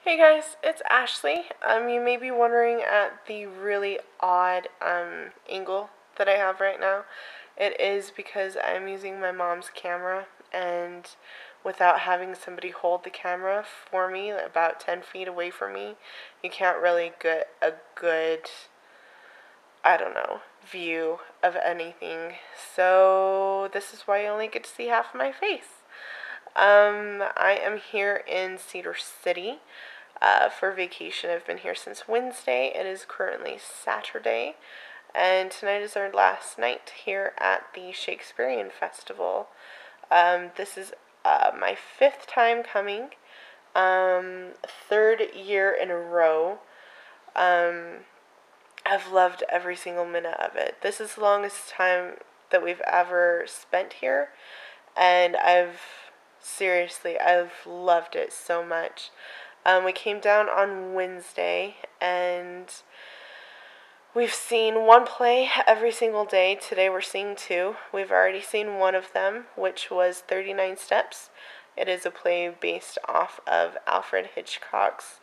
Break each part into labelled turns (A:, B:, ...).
A: Hey guys, it's Ashley. You may be wondering at the really odd angle that I have right now. It is because I'm using my mom's camera, and without having somebody hold the camera for me about 10 feet away from me, you can't really get a good, I don't know, view of anything. So this is why you only get to see half of my face. I am here in Cedar City for vacation. I've been here since Wednesday. It is currently Saturday, and tonight is our last night here at the Shakespearean Festival. This is my fifth time coming, third year in a row. I've loved every single minute of it. This is the longest time that we've ever spent here, and I've loved it so much. We came down on Wednesday, and we've seen one play every single day. Today we're seeing two. We've already seen one of them, which was 39 Steps. It is a play based off of Alfred Hitchcock's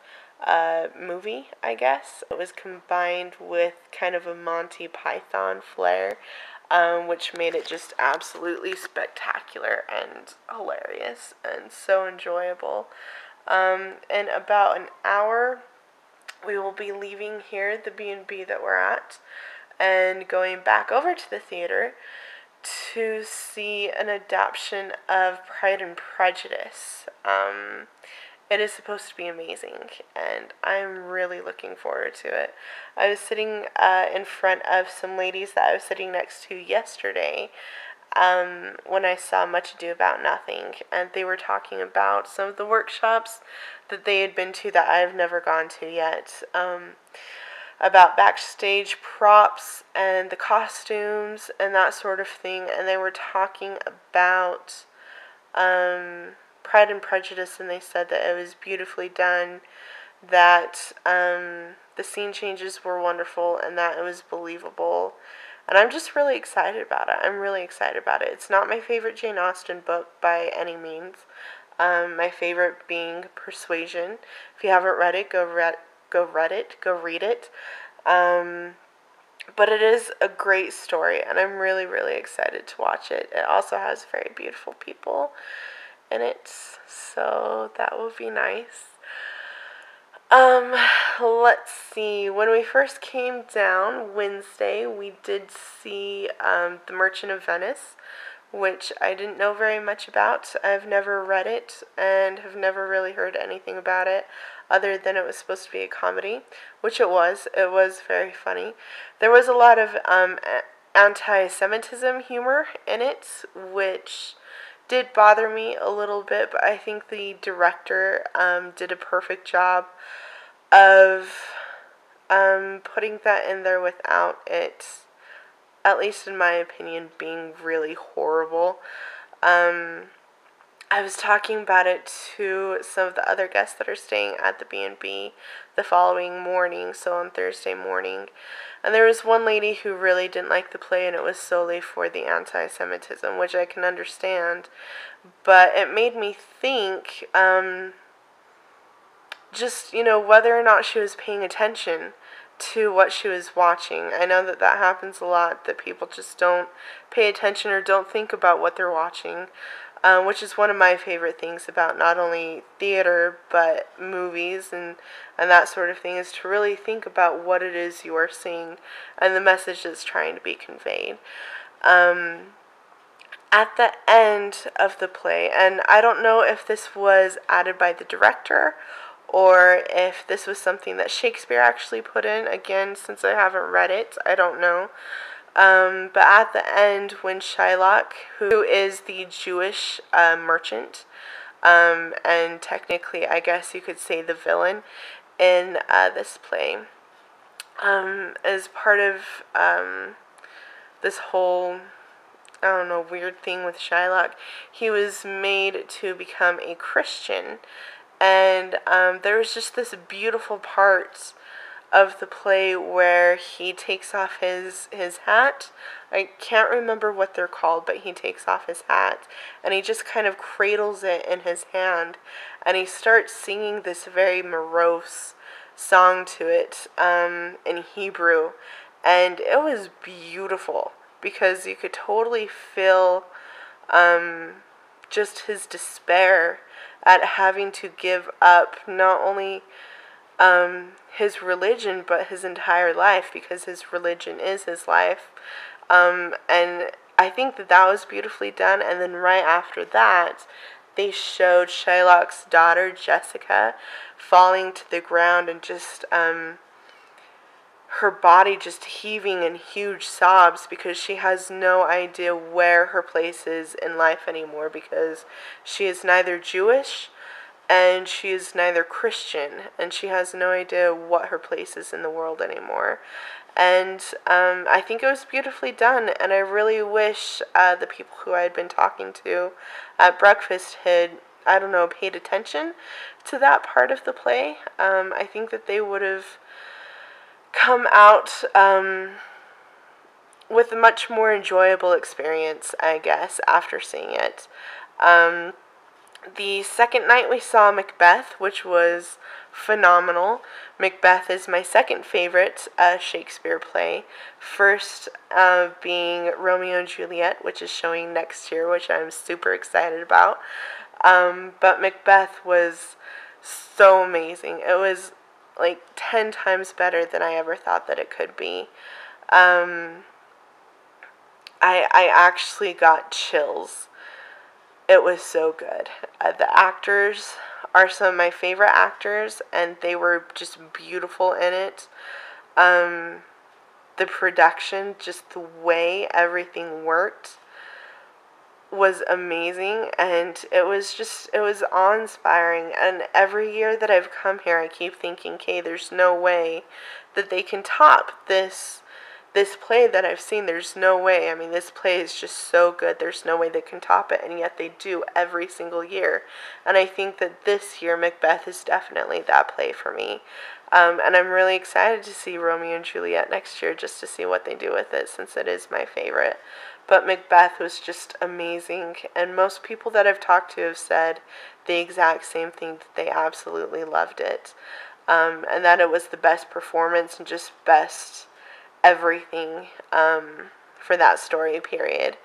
A: movie, I guess. It was combined with kind of a Monty Python flair, which made it just absolutely spectacular and hilarious and so enjoyable. In about an hour, we will be leaving here, the B&B that we're at, and going back over to the theater to see an adaptation of Pride and Prejudice. It is supposed to be amazing, and I'm really looking forward to it. I was sitting in front of some ladies that I was sitting next to yesterday when I saw Much Ado About Nothing, and they were talking about some of the workshops that they had been to that I've never gone to yet, about backstage props and the costumes and that sort of thing, and they were talking about Pride and Prejudice, and they said that it was beautifully done, that the scene changes were wonderful, and that it was believable. And I'm just really excited about it. I'm really excited about it. It's not my favorite Jane Austen book by any means. My favorite being Persuasion. If you haven't read it, go read it. But it is a great story, and I'm really, really excited to watch it. It also has very beautiful people in it, so that will be nice. Let's see. When we first came down Wednesday, we did see The Merchant of Venice, which I didn't know very much about. I've never read it and have never really heard anything about it other than it was supposed to be a comedy, which it was. It was very funny. There was a lot of anti-Semitism humor in it, which did bother me a little bit, but I think the director did a perfect job of putting that in there without it, at least in my opinion, being really horrible. I was talking about it to some of the other guests that are staying at the B&B the following morning, so on Thursday morning. And there was one lady who really didn't like the play, and it was solely for the anti-Semitism, which I can understand. But it made me think, just, whether or not she was paying attention to what she was watching. I know that happens a lot, that people just don't pay attention or don't think about what they're watching. Which is one of my favorite things about not only theater but movies and that sort of thing, is to really think about what it is you are seeing and the message that's trying to be conveyed. At the end of the play, and I don't know if this was added by the director or if this was something that Shakespeare actually put in, again, since I haven't read it, I don't know. But at the end, when Shylock, who is the Jewish merchant, and technically, I guess you could say the villain in this play, as part of this whole, I don't know, weird thing with Shylock, he was made to become a Christian. And there was just this beautiful part of the play where he takes off his hat. I can't remember what they're called, but he takes off his hat and he just kind of cradles it in his hand and he starts singing this very morose song to it in Hebrew, and it was beautiful because you could totally feel just his despair at having to give up not only his religion but his entire life, because his religion is his life. And I think that that was beautifully done. And then right after that, they showed Shylock's daughter Jessica falling to the ground and just her body just heaving in huge sobs because she has no idea where her place is in life anymore, because she is neither Jewish and she is neither Christian, and she has no idea what her place is in the world anymore. And I think it was beautifully done, and I really wish the people who I had been talking to at breakfast had, I don't know, paid attention to that part of the play. I think that they would have come out with a much more enjoyable experience, I guess, after seeing it. The second night we saw Macbeth, which was phenomenal. Macbeth is my second favorite Shakespeare play. First being Romeo and Juliet, which is showing next year, which I'm super excited about. But Macbeth was so amazing. It was like 10 times better than I ever thought that it could be. I actually got chills. It was so good. The actors are some of my favorite actors, and they were just beautiful in it. The production, just the way everything worked, was amazing, and it was awe-inspiring. And every year that I've come here, I keep thinking, okay, there's no way that they can top this play that I've seen. There's no way. I mean, this play is just so good. There's no way they can top it, and yet they do every single year. And I think that this year Macbeth is definitely that play for me. And I'm really excited to see Romeo and Juliet next year, just to see what they do with it, since it is my favorite. But Macbeth was just amazing, and most people that I've talked to have said the exact same thing, that they absolutely loved it. And that it was the best performance and just best everything for that story period.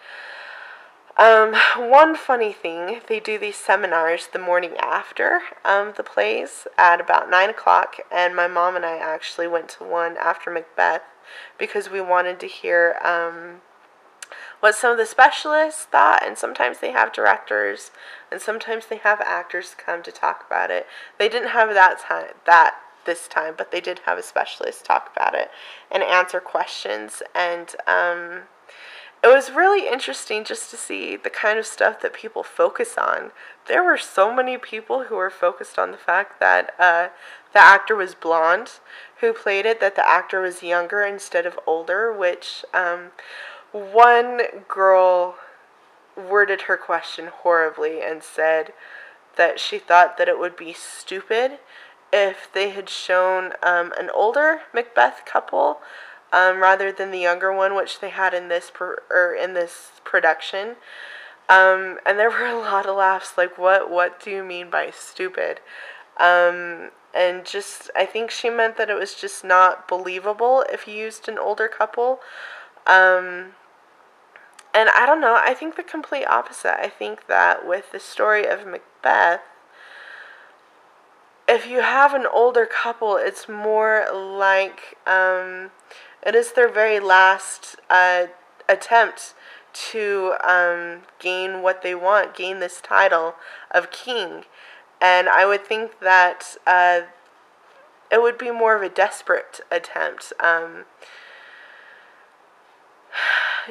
A: One funny thing, they do these seminars the morning after the plays at about 9 o'clock, and my mom and I actually went to one after Macbeth because we wanted to hear what some of the specialists thought, and sometimes they have directors and sometimes they have actors come to talk about it. They didn't have this time, but they did have a specialist talk about it and answer questions, and it was really interesting just to see the kind of stuff that people focus on. There were so many people who were focused on the fact that the actor was blonde who played it, that the actor was younger instead of older, which one girl worded her question horribly and said that she thought that it would be stupid if they had shown an older Macbeth couple rather than the younger one, which they had in this production. And there were a lot of laughs, like, what do you mean by stupid? And just, I think she meant that it was just not believable if you used an older couple. And I don't know, I think the complete opposite. I think that with the story of Macbeth, if you have an older couple, it's more like it is their very last attempt to gain what they want, gain this title of king. And I would think that it would be more of a desperate attempt.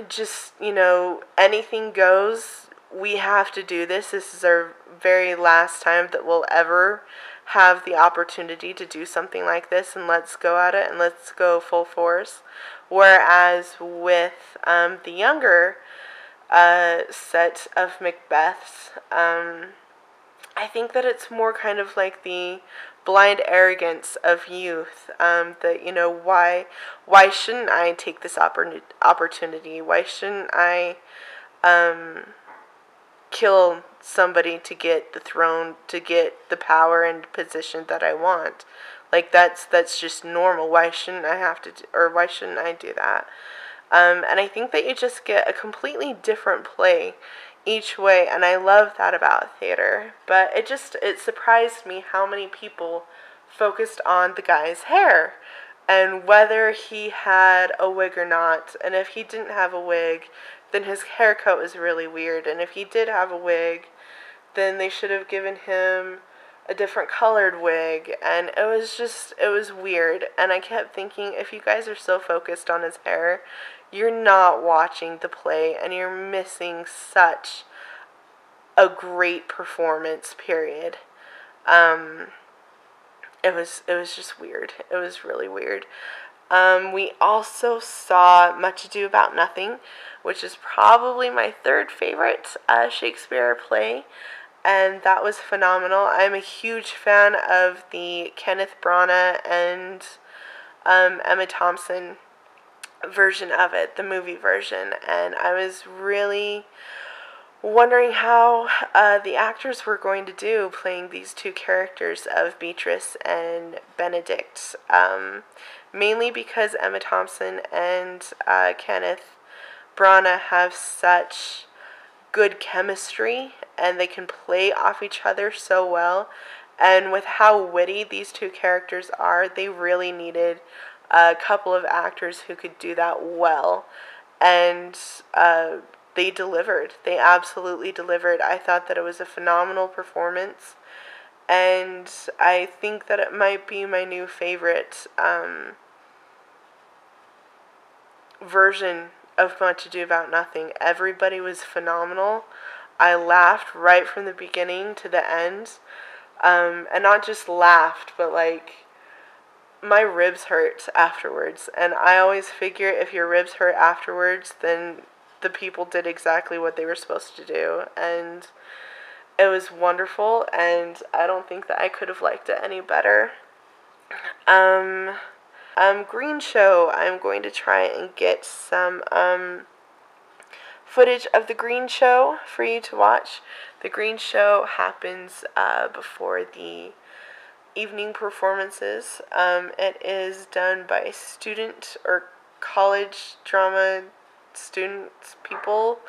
A: Just, anything goes. We have to do this. This is our very last time that we'll ever have the opportunity to do something like this, and let's go at it and let's go full force. Whereas with the younger set of Macbeths, I I think that it's more kind of like the blind arrogance of youth. That, you know, why shouldn't I take this opportunity? Why shouldn't I kill somebody to get the throne, to get the power and position that I want? Like, that's just normal. Why shouldn't I have to, or why shouldn't I do that? And I think that you just get a completely different play each way, and I love that about theater. But it surprised me how many people focused on the guy's hair and whether he had a wig or not. And if he didn't have a wig, then his haircut was really weird. And if he did have a wig, then they should have given him a different colored wig. And it was weird. And I kept thinking, if you guys are so focused on his hair, you're not watching the play, and you're missing such a great performance, period. It was just weird. It was really weird. We also saw Much Ado About Nothing, which is probably my third favorite Shakespeare play, and that was phenomenal. I'm a huge fan of the Kenneth Branagh and Emma Thompson version of it, the movie version, and I was really wondering how the actors were going to do playing these two characters of Beatrice and Benedict, mainly because Emma Thompson and Kenneth Branagh have such good chemistry, and they can play off each other so well, and with how witty these two characters are, they really needed a couple of actors who could do that well, and they delivered. They absolutely delivered. I thought that it was a phenomenal performance, and I think that it might be my new favorite version of Much Ado About Nothing. Everybody was phenomenal. I laughed right from the beginning to the end, and not just laughed, but like, my ribs hurt afterwards, and I always figure if your ribs hurt afterwards, then the people did exactly what they were supposed to do, and it was wonderful, and I don't think that I could have liked it any better. Green Show, I'm going to try and get some footage of the Green Show for you to watch. The Green Show happens before the evening performances. It is done by student or college drama students, people,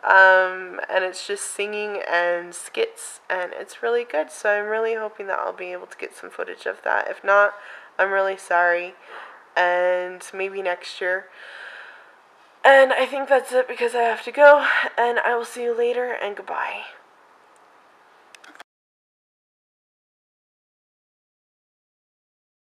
A: and it's just singing and skits, and it's really good, so I'm really hoping that I'll be able to get some footage of that. If not, I'm really sorry, and maybe next year. And I think that's it, because I have to go, and I will see you later, and goodbye.